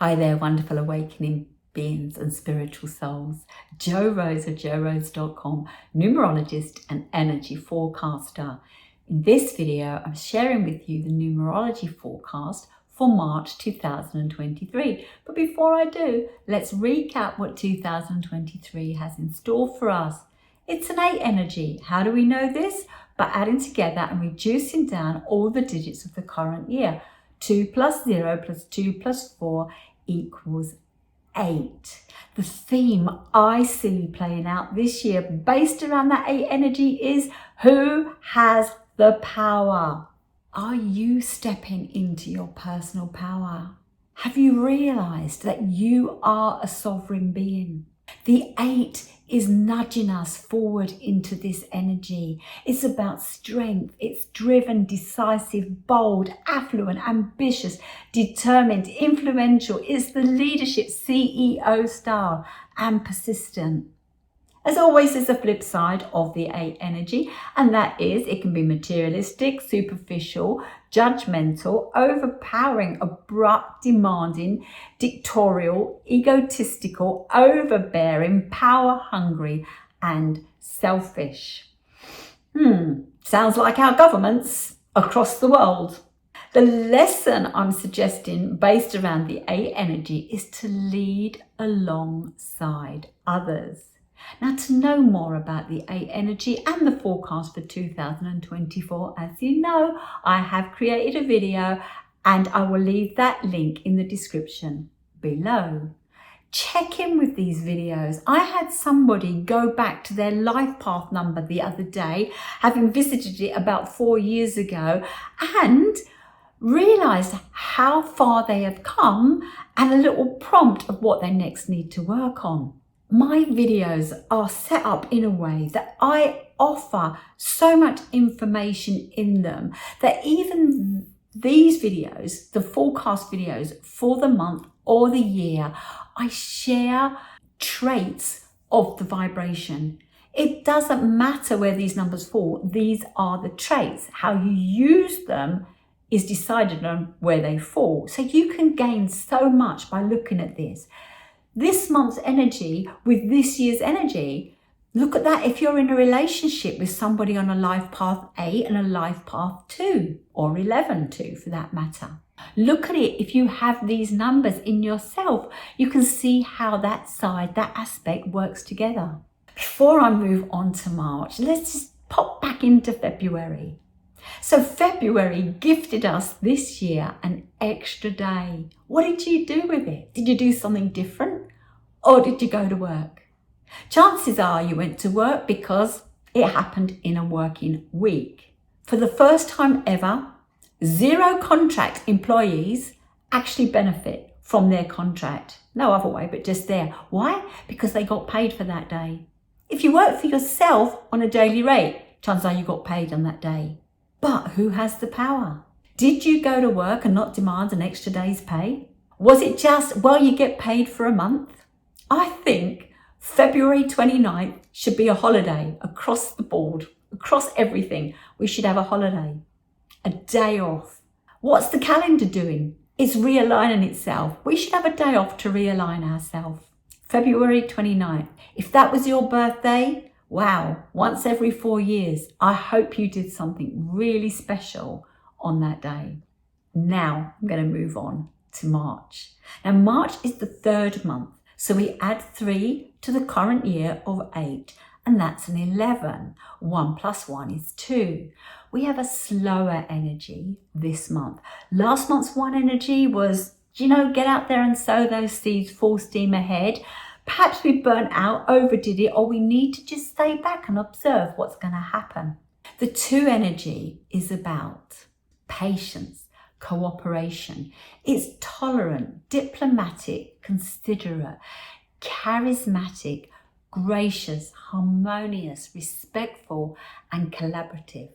Hi there, wonderful awakening beings and spiritual souls. Jo Rose of jorose.com, numerologist and energy forecaster. In this video, I'm sharing with you the numerology forecast for March 2023. But before I do, let's recap what 2023 has in store for us. It's an 8 energy. How do we know this? By adding together and reducing down all the digits of the current year. 2 plus 0 plus 2 plus 4 equals 8. The theme I see playing out this year based around that 8 energy is who has the power? Are you stepping into your personal power? Have you realized that you are a sovereign being? The 8 is nudging us forward into this energy. It's about strength. It's driven, decisive, bold, affluent, ambitious, determined, influential. It's the leadership CEO style and persistent. As always, there's a flip side of the 8 energy, and that is it can be materialistic, superficial, judgmental, overpowering, abrupt, demanding, dictatorial, egotistical, overbearing, power hungry, and selfish. Sounds like our governments across the world. The lesson I'm suggesting based around the 8 energy is to lead alongside others. Now, to know more about the 8 energy and the forecast for 2024, as you know, I have created a video and I will leave that link in the description below. Check in with these videos. I had somebody go back to their life path number the other day, having visited it about 4 years ago, and realised how far they have come and a little prompt of what they next need to work on. My videos are set up in a way that I offer so much information in them that even these videos, the forecast videos for the month or the year, I share traits of the vibration. It doesn't matter where these numbers fall. These are the traits. How you use them is decided on where they fall. So you can gain so much by looking at this. This month's energy with this year's energy, look at that if you're in a relationship with somebody on a life path 8 and a life path 2 or 11 too for that matter. Look at it if you have these numbers in yourself. You can see how that side, that aspect works together. Before I move on to March, let's just pop back into February. So February gifted us this year an extra day. What did you do with it? Did you do something different or did you go to work? Chances are you went to work because it happened in a working week. For the first time ever, 0 contract employees actually benefit from their contract. No other way, but just there. Why? Because they got paid for that day. If you work for yourself on a daily rate, chances are you got paid on that day. But who has the power? Did you go to work and not demand an extra day's pay? Was it just, well, you get paid for a month? I think February 29th should be a holiday across the board, across everything. We should have a holiday, a day off. What's the calendar doing? It's realigning itself. We should have a day off to realign ourselves. February 29th. If that was your birthday, wow, once every 4 years, I hope you did something really special on that day. Now I'm going to move on to March. Now March is the 3rd month, so we add 3 to the current year of 8, and that's an 11. 1 plus 1 is 2. We have a slower energy this month. Last month's 1 energy was, get out there and sow those seeds full steam ahead. Perhaps we burnt out, overdid it, or we need to just stay back and observe what's going to happen. The 2 energy is about patience, cooperation. It's tolerant, diplomatic, considerate, charismatic, gracious, harmonious, respectful, and collaborative.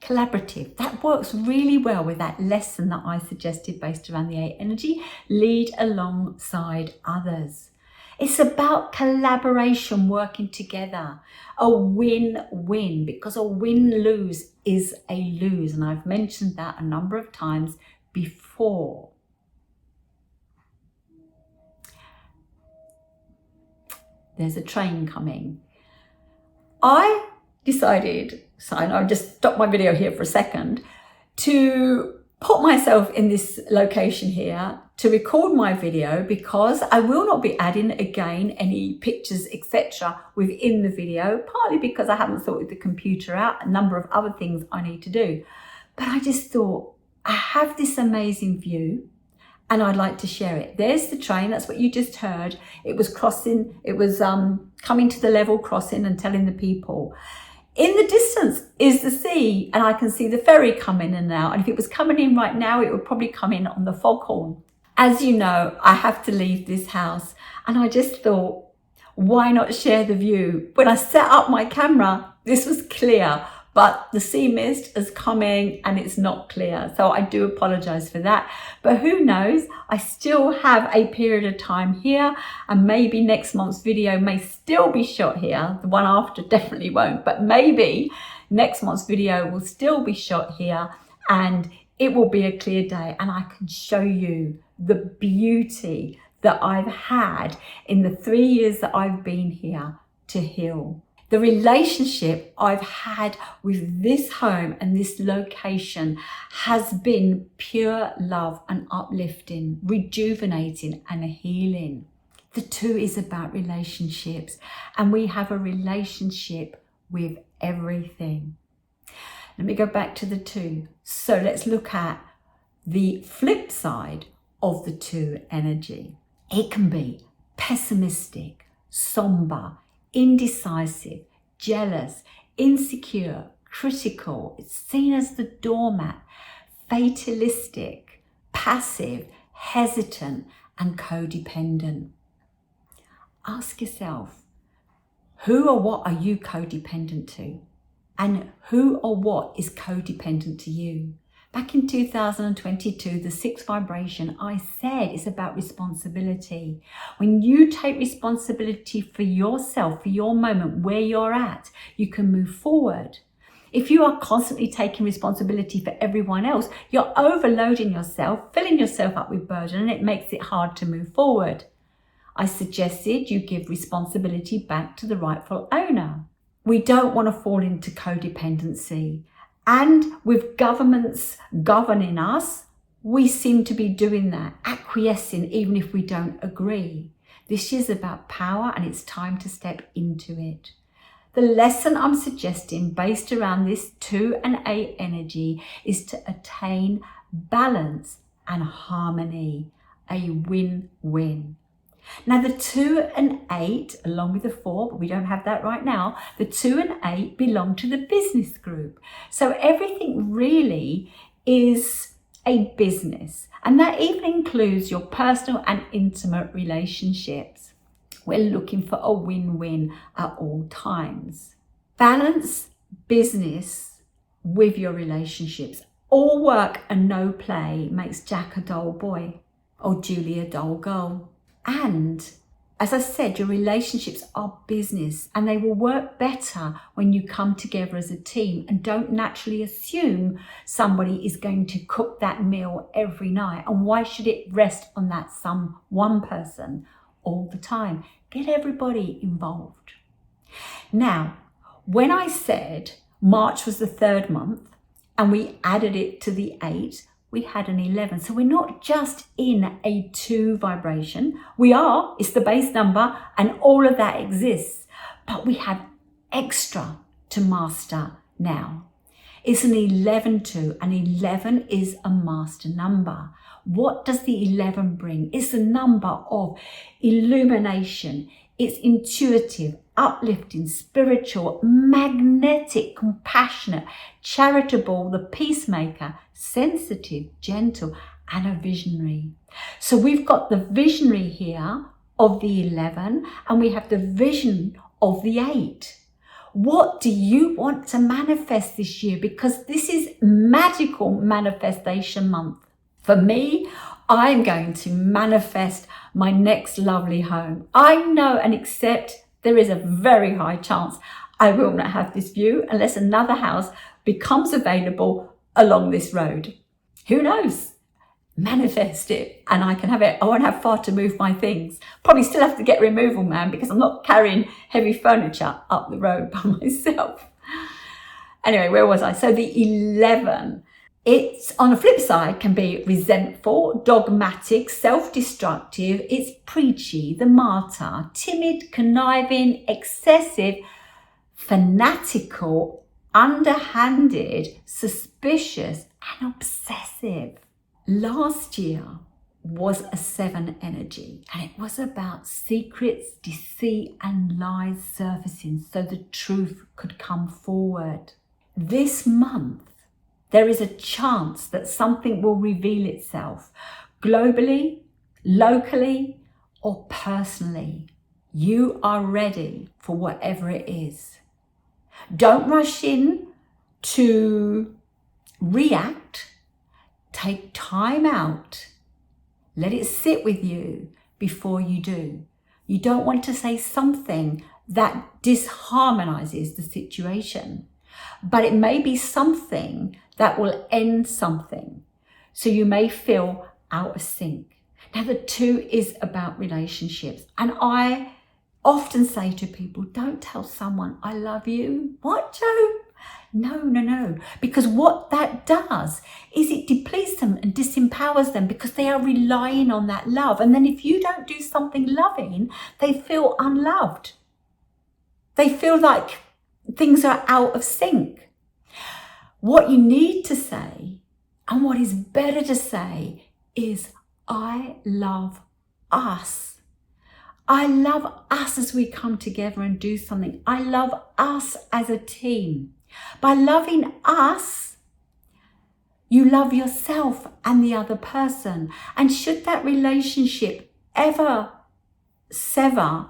Collaborative, that works really well with that lesson that I suggested based around the 8 energy. Lead alongside others. It's about collaboration, working together, a win-win, because a win-lose is a lose. And I've mentioned that a number of times before. there's a train coming. I decided, so I'll just stop my video here for a second, to put myself in this location here to record my video, because I will not be adding again any pictures etc. within the video, partly because I haven't sorted the computer out, a number of other things I need to do. But I just thought, I have this amazing view and I'd like to share it. There's the train, that's what you just heard. It was crossing, it was coming to the level crossing and telling the people. In the distance is the sea, and I can see the ferry coming in and out. And if it was coming in right now, it would probably come in on the foghorn. As you know, I have to leave this house, and I just thought, why not share the view? When I set up my camera, this was clear, but the sea mist is coming and it's not clear. So I do apologize for that. But who knows, I still have a period of time here, and maybe next month's video may still be shot here. The one after definitely won't, but maybe next month's video will still be shot here, and it will be a clear day and I can show you the beauty that I've had in the 3 years that I've been here to heal. The relationship I've had with this home and this location has been pure love and uplifting, rejuvenating and healing. The 2 is about relationships, and we have a relationship with everything. Let me go back to the 2. So let's look at the flip side of the 2 energy. It can be pessimistic, somber, indecisive, jealous, insecure, critical. It's seen as the doormat, fatalistic, passive, hesitant, and codependent. Ask yourself, who or what are you codependent to? And who or what is codependent to you? Back in 2022, the 6th vibration, I said, is about responsibility. When you take responsibility for yourself, for your moment, where you're at, you can move forward. If you are constantly taking responsibility for everyone else, you're overloading yourself, filling yourself up with burden, and it makes it hard to move forward. I suggested you give responsibility back to the rightful owner. We don't want to fall into codependency. And with governments governing us, we seem to be doing that, acquiescing even if we don't agree. This is about power, and it's time to step into it. The lesson I'm suggesting based around this 2 and 8 energy is to attain balance and harmony, a win-win. Now the 2 and 8, along with the 4, but we don't have that right now, the 2 and 8 belong to the business group. So everything really is a business, and that even includes your personal and intimate relationships. We're looking for a win-win at all times. Balance business with your relationships. All work and no play makes Jack a dull boy or Julie a dull girl. And as I said, your relationships are business, and they will work better when you come together as a team and don't naturally assume somebody is going to cook that meal every night. And why should it rest on that one person all the time? Get everybody involved. Now, when I said March was the 3rd month and we added it to the 8, we had an 11. So we're not just in a 2 vibration. We are, it's the base number, and all of that exists. But we have extra to master now. It's an 11-2, and 11 is a master number. What does the 11 bring? It's a number of illumination. It's intuitive, uplifting, spiritual, magnetic, compassionate, charitable, the peacemaker, sensitive, gentle, and a visionary. So we've got the visionary here of the 11, and we have the vision of the 8. What do you want to manifest this year? Because this is magical manifestation month. For me, I'm going to manifest my next lovely home. I know and accept there is a very high chance I will not have this view unless another house becomes available along this road. Who knows? manifest it and I can have it. I won't have far to move my things. Probably still have to get removal man because I'm not carrying heavy furniture up the road by myself. Anyway, where was I? So the 11, it's on the flip side can be resentful, dogmatic, self-destructive. It's preachy, the martyr, timid, conniving, excessive, fanatical, underhanded, suspicious, and obsessive. Last year was a 7 energy, and it was about secrets, deceit, and lies surfacing so the truth could come forward. This month, there is a chance that something will reveal itself globally, locally, or personally. You are ready for whatever it is. Don't rush in to react. Take time out. Let it sit with you before you do. You don't want to say something that disharmonizes the situation, but it may be something that will end something. So you may feel out of sync. Now the 2 is about relationships. And I often say to people, don't tell someone I love you. What, Joe? No. Because what that does is it depletes them and disempowers them because they are relying on that love. And then if you don't do something loving, they feel unloved. They feel like things are out of sync. What you need to say, and what is better to say, is I love us. I love us as we come together and do something. I love us as a team. By loving us, you love yourself and the other person. And should that relationship ever sever,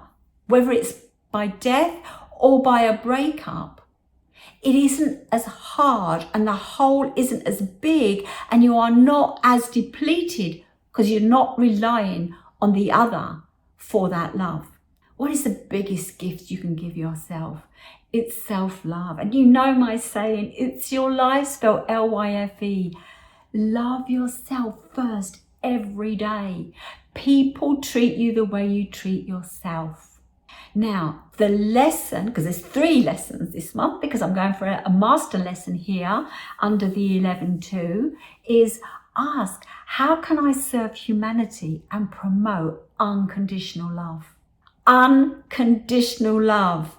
whether it's by death or by a breakup, it isn't as hard and the hole isn't as big and you are not as depleted because you're not relying on the other for that love. What is the biggest gift you can give yourself? It's self-love. And you know my saying, it's your life, spelled L-Y-F-E. Love yourself first every day. People treat you the way you treat yourself. Now, the lesson, because there's 3 lessons this month, because I'm going for a master lesson here under the 11-2, is ask, how can I serve humanity and promote unconditional love? Unconditional love.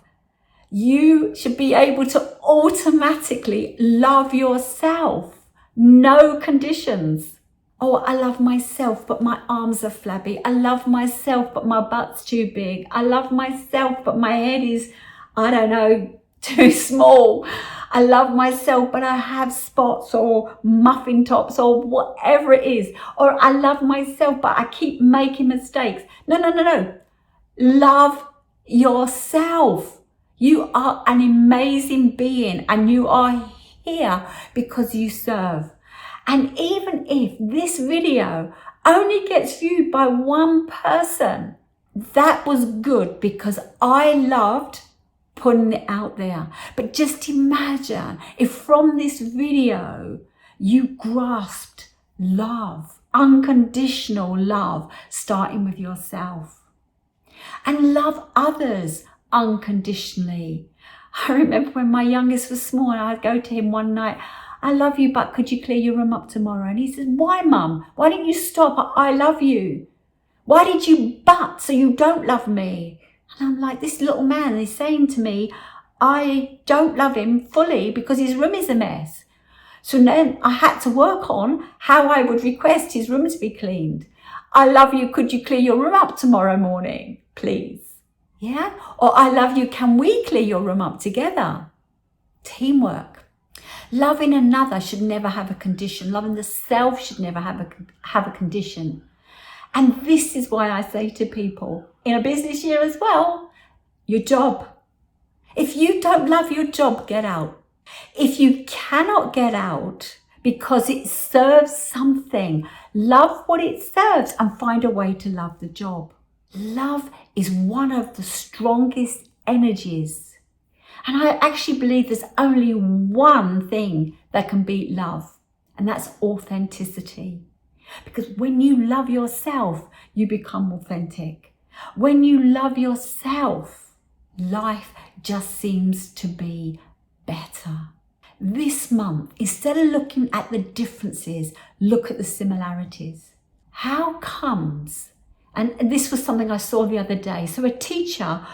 You should be able to automatically love yourself. No conditions. Oh, I love myself, but my arms are flabby. I love myself, but my butt's too big. I love myself, but my head is, I don't know, too small. I love myself, but I have spots or muffin tops or whatever it is. Or I love myself, but I keep making mistakes. No. Love yourself. You are an amazing being and you are here because you serve. And even if this video only gets viewed by 1 person, that was good because I loved putting it out there. But just imagine if from this video you grasped love, unconditional love, starting with yourself. And love others unconditionally. I remember when my youngest was small and I'd go to him one night, I love you, but could you clear your room up tomorrow? And he said, why, Mum? Why didn't you stop? I love you. Why did you but so you don't love me? And I'm like, this little man is saying to me, I don't love him fully because his room is a mess. So then I had to work on how I would request his room to be cleaned. I love you, could you clear your room up tomorrow morning, please? Yeah? Or I love you, can we clear your room up together? Teamwork. Loving another should never have a condition. Loving the self should never have a condition. And this is why I say to people, in a business year as well, your job. If you don't love your job, get out. If you cannot get out because it serves something, love what it serves and find a way to love the job. Love is one of the strongest energies. And I actually believe there's only one thing that can beat love, and that's authenticity. Because when you love yourself, you become authentic. When you love yourself, life just seems to be better. This month, instead of looking at the differences, look at the similarities. How comes, and this was something I saw the other day, so a teacher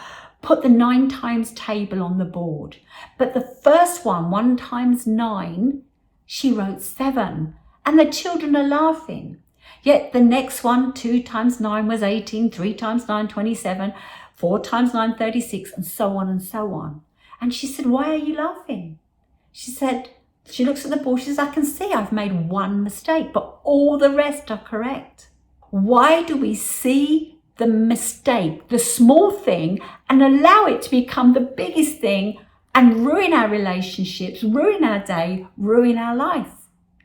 put the 9 times table on the board, but the first one, 1 times 9, she wrote 7, and the children are laughing. Yet the next one, 2 times 9 was 18, 3 times 9, 27, 4 times 9, 36, and so on and so on. And she said, why are you laughing? She said, she looks at the board, she says, I can see I've made 1 mistake, but all the rest are correct. Why do we see the mistake, the small thing, and allow it to become the biggest thing and ruin our relationships, ruin our day, ruin our life?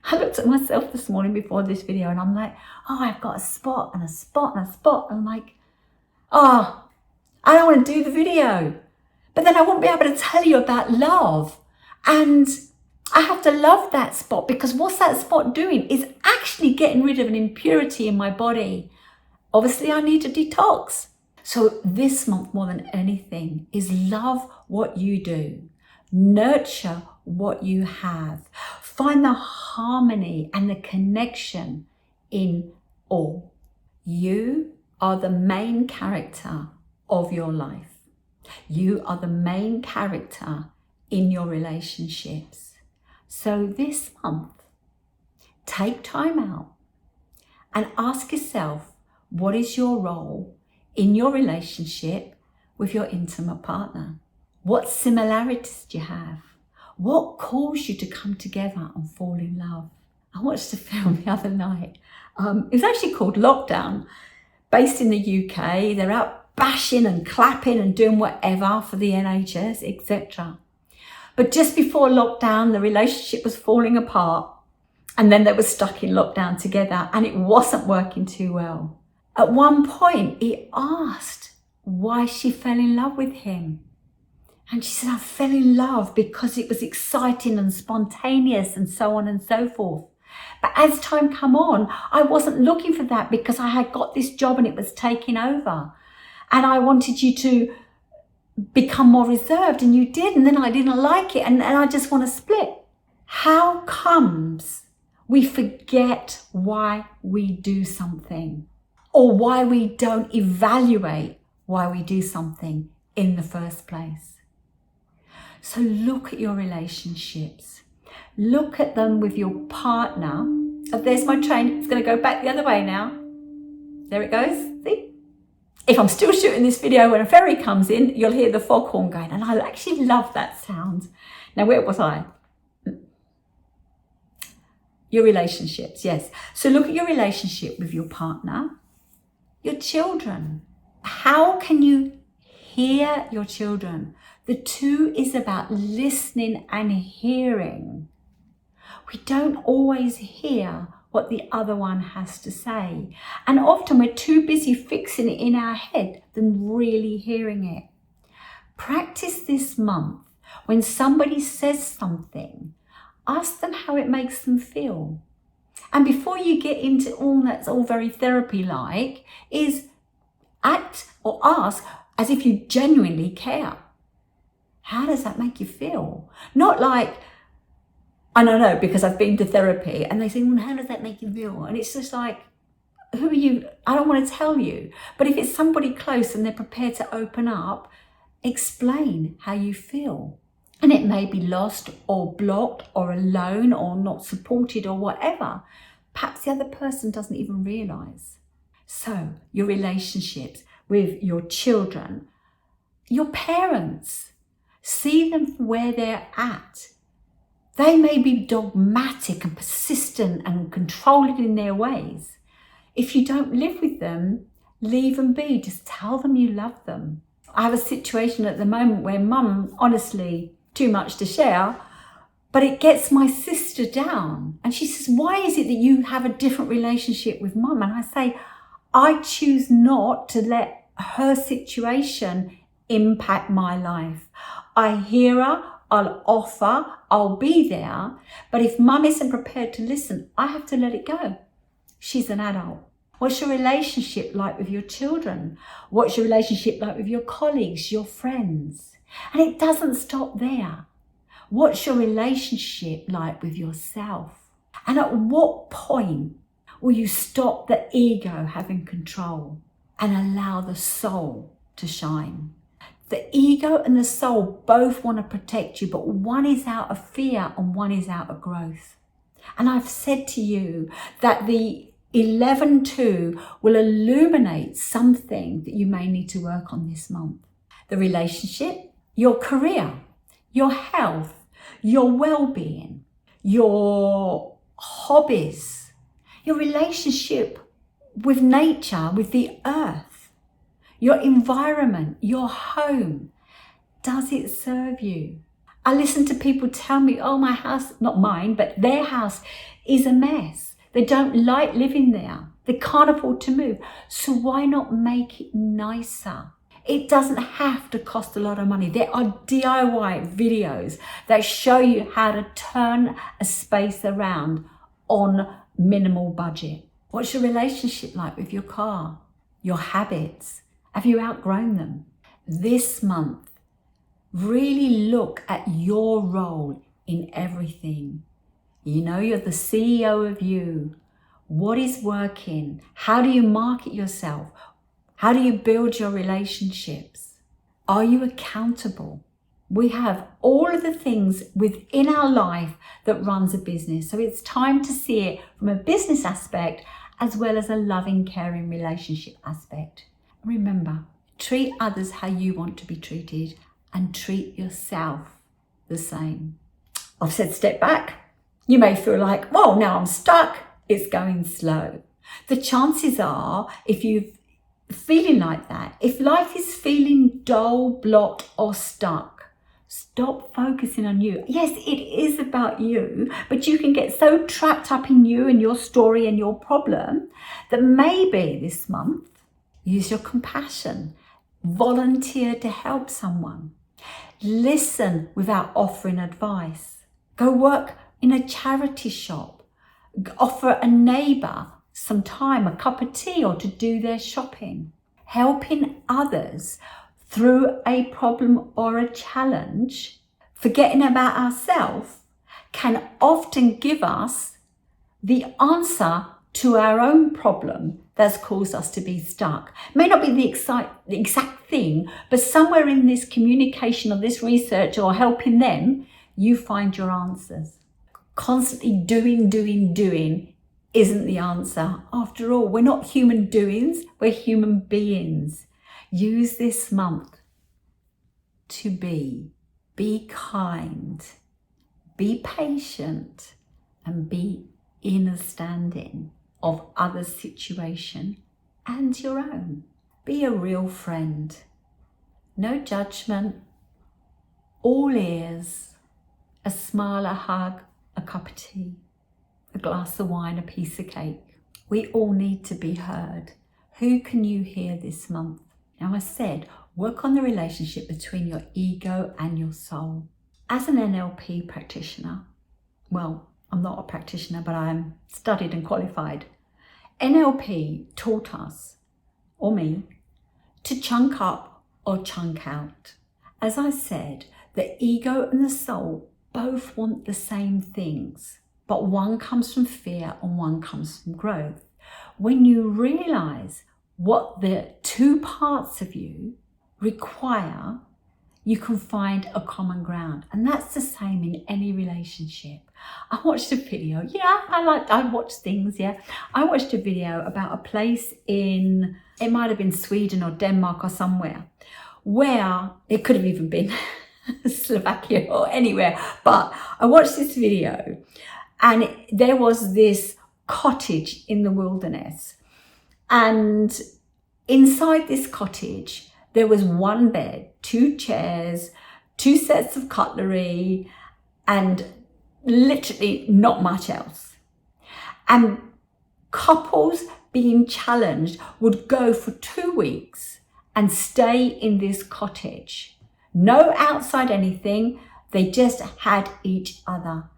I looked at myself this morning before this video and I'm like, oh, I've got a spot and a spot and a spot. And I'm like, oh, I don't want to do the video. But then I won't be able to tell you about love. And I have to love that spot, because what's that spot doing is actually getting rid of an impurity in my body. Obviously, I need to detox. So this month, more than anything, is love what you do. Nurture what you have. Find the harmony and the connection in all. You are the main character of your life. You are the main character in your relationships. So this month, take time out and ask yourself, what is your role in your relationship with your intimate partner? What similarities do you have? What caused you to come together and fall in love? I watched a film the other night. It was actually called Lockdown, based in the UK. They're out bashing and clapping and doing whatever for the NHS, etc. But just before lockdown, the relationship was falling apart, and then they were stuck in lockdown together, and it wasn't working too well. At one point, he asked why she fell in love with him. And she said, I fell in love because it was exciting and spontaneous and so on and so forth. But as time came on, I wasn't looking for that because I had got this job and it was taking over. And I wanted you to become more reserved, and you did. And then I didn't like it, and I just want to split. How comes we forget why we do something, or why we don't evaluate why we do something in the first place? So look at your relationships. Look at them with your partner. Oh, there's my train. It's going to go back the other way now. There it goes. See? If I'm still shooting this video when a ferry comes in, you'll hear the foghorn going. And I actually love that sound. Now, where was I? Your relationships, yes. So look at your relationship with your partner, your children. How can you hear your children? The 2 is about listening and hearing. We don't always hear what the other one has to say. And often we're too busy fixing it in our head than really hearing it. Practice this month. When somebody says something, ask them how it makes them feel. And before you get into all that's all very therapy-like, is act or ask as if you genuinely care. How does that make you feel? Not like, I don't know, because I've been to therapy and they say, well, how does that make you feel? And it's just like, who are you? I don't want to tell you. But if it's somebody close and they're prepared to open up, explain how you feel. And it may be lost or blocked or alone or not supported or whatever. Perhaps the other person doesn't even realize. So your relationships with your children, your parents, see them for where they're at. They may be dogmatic and persistent and controlling in their ways. If you don't live with them, leave them be. Just tell them you love them. I have a situation at the moment where mum, honestly, too much to share, but it gets my sister down. And she says, why is it that you have a different relationship with mum? And I say, I choose not to let her situation impact my life. I hear her, I'll offer, I'll be there. But if mum isn't prepared to listen, I have to let it go. She's an adult. What's your relationship like with your children? What's your relationship like with your colleagues, your friends? And it doesn't stop there. What's your relationship like with yourself? And at what point will you stop the ego having control and allow the soul to shine? The ego and the soul both want to protect you, but one is out of fear and one is out of growth. And I've said to you that the 11-2 will illuminate something that you may need to work on this month. The relationship, your career, your health, your well-being, your hobbies, your relationship with nature, with the earth, your environment, your home. Does it serve you? I listen to people tell me, oh, my house, not mine, but their house is a mess. They don't like living there. They can't afford to move. So why not make it nicer? It doesn't have to cost a lot of money. There are DIY videos that show you how to turn a space around on minimal budget. What's your relationship like with your car? Your habits? Have you outgrown them? This month, really look at your role in everything. You know, you're the CEO of you. What is working? How do you market yourself? How do you build your relationships? Are you accountable? We have all of the things within our life that runs a business. So it's time to see it from a business aspect as well as a loving, caring relationship aspect. Remember, treat others how you want to be treated and treat yourself the same. I've said step back. You may feel like, well, now I'm stuck. It's going slow. The chances are, if you're feeling like that, if life is feeling dull, blocked, or stuck, stop focusing on you. Yes, it is about you, but you can get so trapped up in you and your story and your problem that maybe this month, use your compassion. Volunteer to help someone. Listen without offering advice. Go work in a charity shop. Offer a neighbour some time, a cup of tea, or to do their shopping. Helping others through a problem or a challenge, forgetting about ourselves, can often give us the answer to our own problem that's caused us to be stuck. It may not be the exact thing, but somewhere in this communication or this research or helping them, you find your answers. Constantly doing isn't the answer. After all, we're not human doings, we're human beings. Use this month to be kind, be patient, and be understanding of others' situation and your own. Be a real friend. No judgment, all ears, a smile, a hug, a cup of tea, a glass of wine, a piece of cake. We all need to be heard. Who can you hear this month? Now, I said, work on the relationship between your ego and your soul. As an NLP practitioner, well, I'm not a practitioner, but I'm studied and qualified. NLP taught us, or me, to chunk up or chunk out. As I said, the ego and the soul both want the same things, but one comes from fear and one comes from growth. When you realize what the two parts of you require, you can find a common ground. And that's the same in any relationship. I watched a video. I watch things, I watched a video about a place in, it might have been Sweden or Denmark or somewhere, where it could have even been Slovakia or anywhere. But I watched this video and there was this cottage in the wilderness. And inside this cottage, there was one bed, 2 chairs, 2 sets of cutlery, and literally not much else. And couples being challenged would go for 2 weeks and stay in this cottage. No outside anything, they just had each other.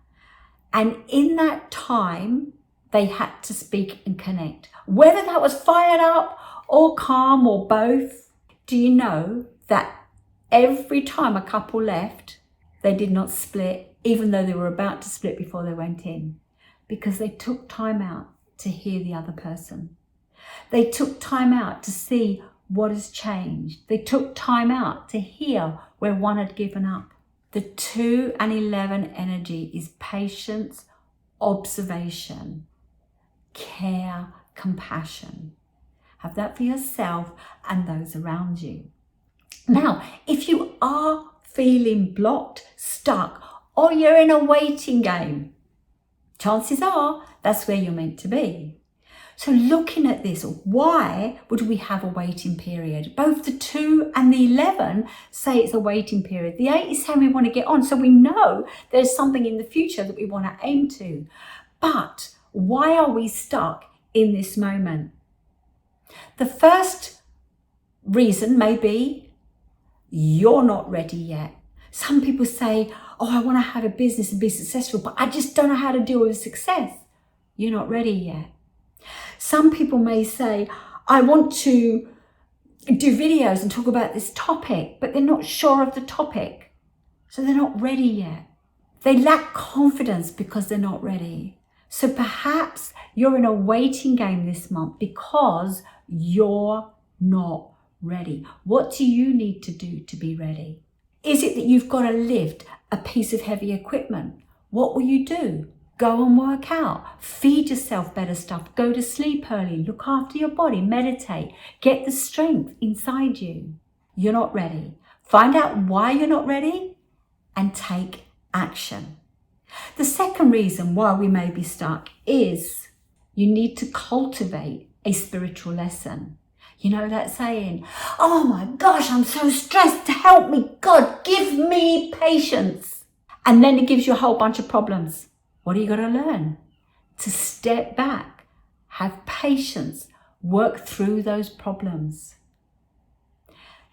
And in that time, they had to speak and connect. Whether that was fired up or calm or both, do you know that every time a couple left, they did not split, even though they were about to split before they went in, because they took time out to hear the other person. They took time out to see what has changed. They took time out to hear where one had given up. The 2 and 11 energy is patience, observation, care, compassion. Have that for yourself and those around you. Now, if you are feeling blocked, stuck, or you're in a waiting game, chances are that's where you're meant to be. So looking at this, why would we have a waiting period? Both the 2 and the 11 say it's a waiting period. The 8 is saying we want to get on. So we know there's something in the future that we want to aim to. But why are we stuck in this moment? The first reason may be you're not ready yet. Some people say, oh, I want to have a business and be successful, but I just don't know how to deal with success. You're not ready yet. Some people may say, I want to do videos and talk about this topic, but they're not sure of the topic. So they're not ready yet. They lack confidence because they're not ready. So perhaps you're in a waiting game this month because you're not ready. What do you need to do to be ready? Is it that you've got to lift a piece of heavy equipment? What will you do? Go and work out, feed yourself better stuff, go to sleep early, look after your body, meditate, get the strength inside you. You're not ready. Find out why you're not ready and take action. The second reason why we may be stuck is you need to cultivate a spiritual lesson. You know that saying, oh my gosh, I'm so stressed, help me, God, give me patience. And then it gives you a whole bunch of problems. What are you going to learn? To step back, have patience, work through those problems.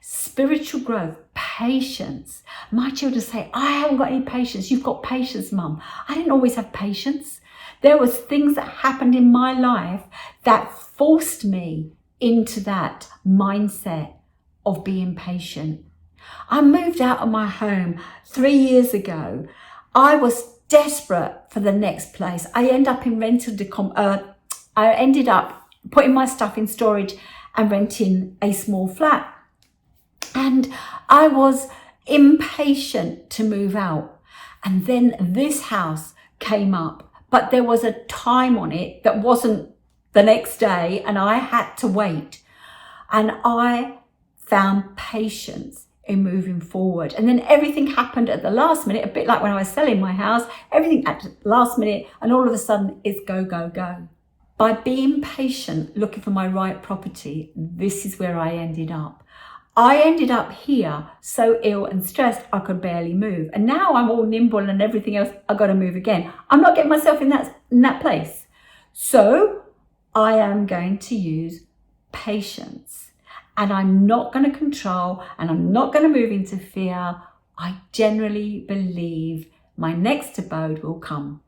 Spiritual growth, patience. My children say, I haven't got any patience. You've got patience, Mum. I didn't always have patience. There was things that happened in my life that forced me into that mindset of being patient. I moved out of my home 3 years ago. I was desperate for the next place. I ended up in I ended up putting my stuff in storage and renting a small flat. And I was impatient to move out. And then this house came up, but there was a time on it that wasn't the next day, and I had to wait. And I found patience in moving forward. And then everything happened at the last minute, a bit like when I was selling my house, everything at the last minute, and all of a sudden it's go, go, go. By being patient, looking for my right property, this is where I ended up. I ended up here so ill and stressed I could barely move. And now I'm all nimble and everything else, I've got to move again. I'm not getting myself in that place. So I am going to use patience. And I'm not going to control, and I'm not going to move into fear. I generally believe my next abode will come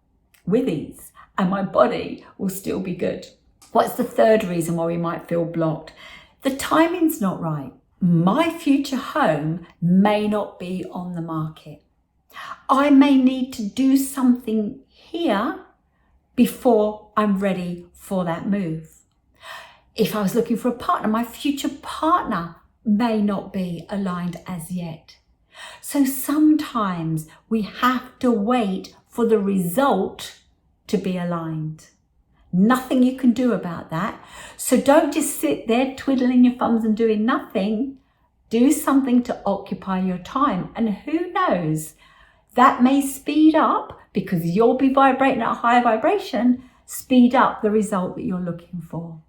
with ease and my body will still be good. What's the third reason why we might feel blocked? The timing's not right. My future home may not be on the market. I may need to do something here before I'm ready for that move. If I was looking for a partner, my future partner may not be aligned as yet. So sometimes we have to wait for the result to be aligned. Nothing you can do about that. So don't just sit there twiddling your thumbs and doing nothing. Do something to occupy your time. And who knows, that may speed up, because you'll be vibrating at a higher vibration, speed up the result that you're looking for.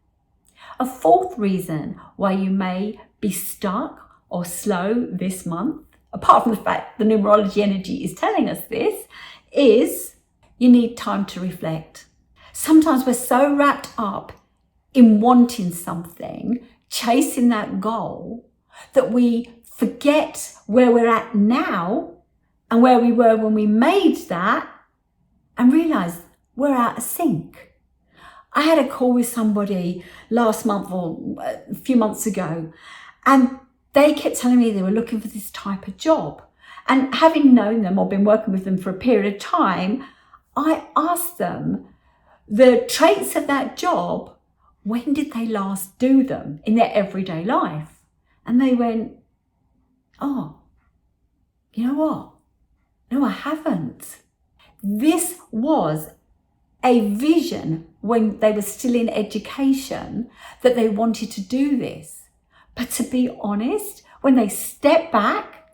A fourth reason why you may be stuck or slow this month, apart from the fact the numerology energy is telling us this, is you need time to reflect. Sometimes we're so wrapped up in wanting something, chasing that goal, that we forget where we're at now and where we were when we made that, and realize we're out of sync. I had a call with somebody last month or a few months ago, and they kept telling me they were looking for this type of job. And having known them or been working with them for a period of time, I asked them the traits of that job. When did they last do them in their everyday life? And they went, oh, you know what? No, I haven't. This was a vision when they were still in education that they wanted to do this. But to be honest, when they stepped back,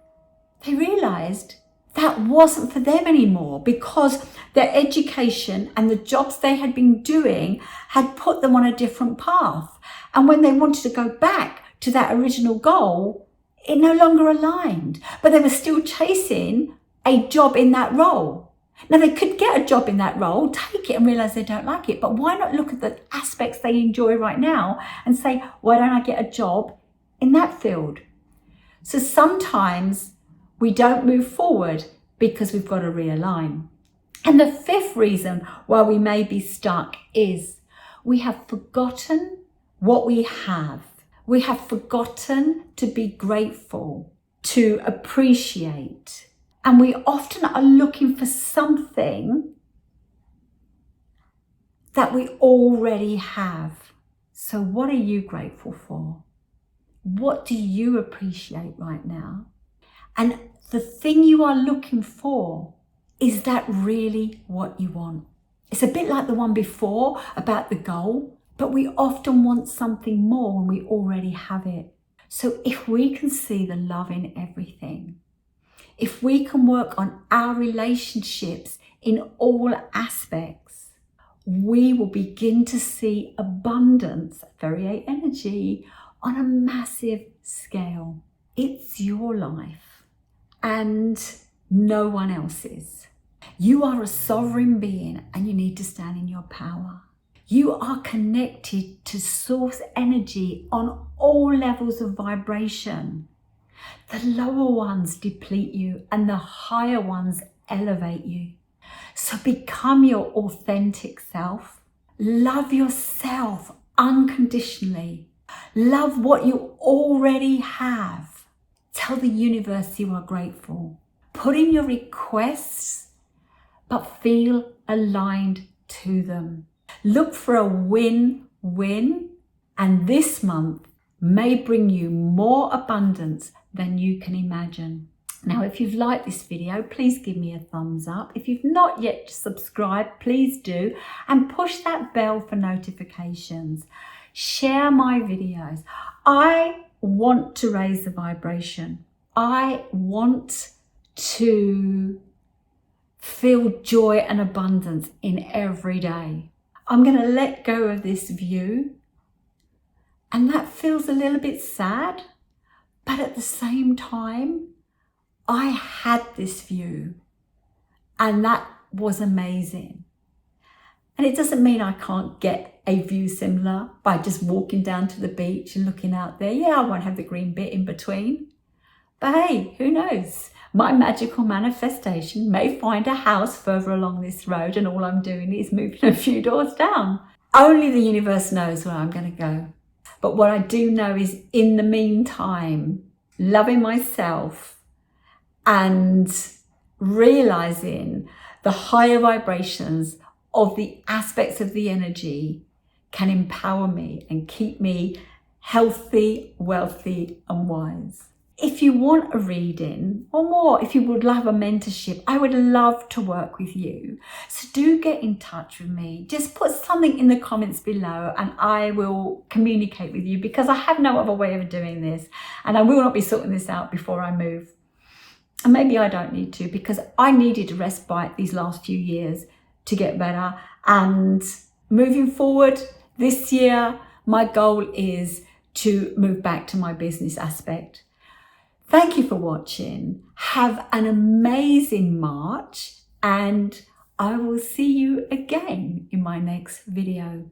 they realized that wasn't for them anymore, because their education and the jobs they had been doing had put them on a different path. And when they wanted to go back to that original goal, it no longer aligned, but they were still chasing a job in that role. Now, they could get a job in that role, take it and realize they don't like it, but why not look at the aspects they enjoy right now and say, why don't I get a job in that field? So sometimes we don't move forward because we've got to realign. And the fifth reason why we may be stuck is we have forgotten what we have. We have forgotten to be grateful, to appreciate. And we often are looking for something that we already have. So what are you grateful for? What do you appreciate right now? And the thing you are looking for, is that really what you want? It's a bit like the one before about the goal, but we often want something more when we already have it. So if we can see the love in everything, if we can work on our relationships in all aspects, we will begin to see abundance, very 8 energy, on a massive scale. It's your life and no one else's. You are a sovereign being and you need to stand in your power. You are connected to source energy on all levels of vibration. The lower ones deplete you and the higher ones elevate you. So become your authentic self. Love yourself unconditionally. Love what you already have. Tell the universe you are grateful. Put in your requests, but feel aligned to them. Look for a win-win, and this month may bring you more abundance than you can imagine. Now, if you've liked this video, please give me a thumbs up. If you've not yet subscribed, please do, and push that bell for notifications. Share my videos. I want to raise the vibration. I want to feel joy and abundance in every day. I'm going to let go of this view, and that feels a little bit sad, but at the same time, I had this view and that was amazing. And it doesn't mean I can't get a view similar by just walking down to the beach and looking out there. Yeah, I won't have the green bit in between. But hey, who knows? My magical manifestation may find a house further along this road and all I'm doing is moving a few doors down. Only the universe knows where I'm going to go. But what I do know is, in the meantime, loving myself and realizing the higher vibrations of the aspects of the energy can empower me and keep me healthy, wealthy, and wise. If you want a reading or more, if you would love a mentorship, I would love to work with you. So do get in touch with me. Just put something in the comments below and I will communicate with you, because I have no other way of doing this and I will not be sorting this out before I move. And maybe I don't need to, because I needed a respite these last few years to get better. And moving forward this year, my goal is to move back to my business aspect. Thank you for watching. Have an amazing March, and I will see you again in my next video.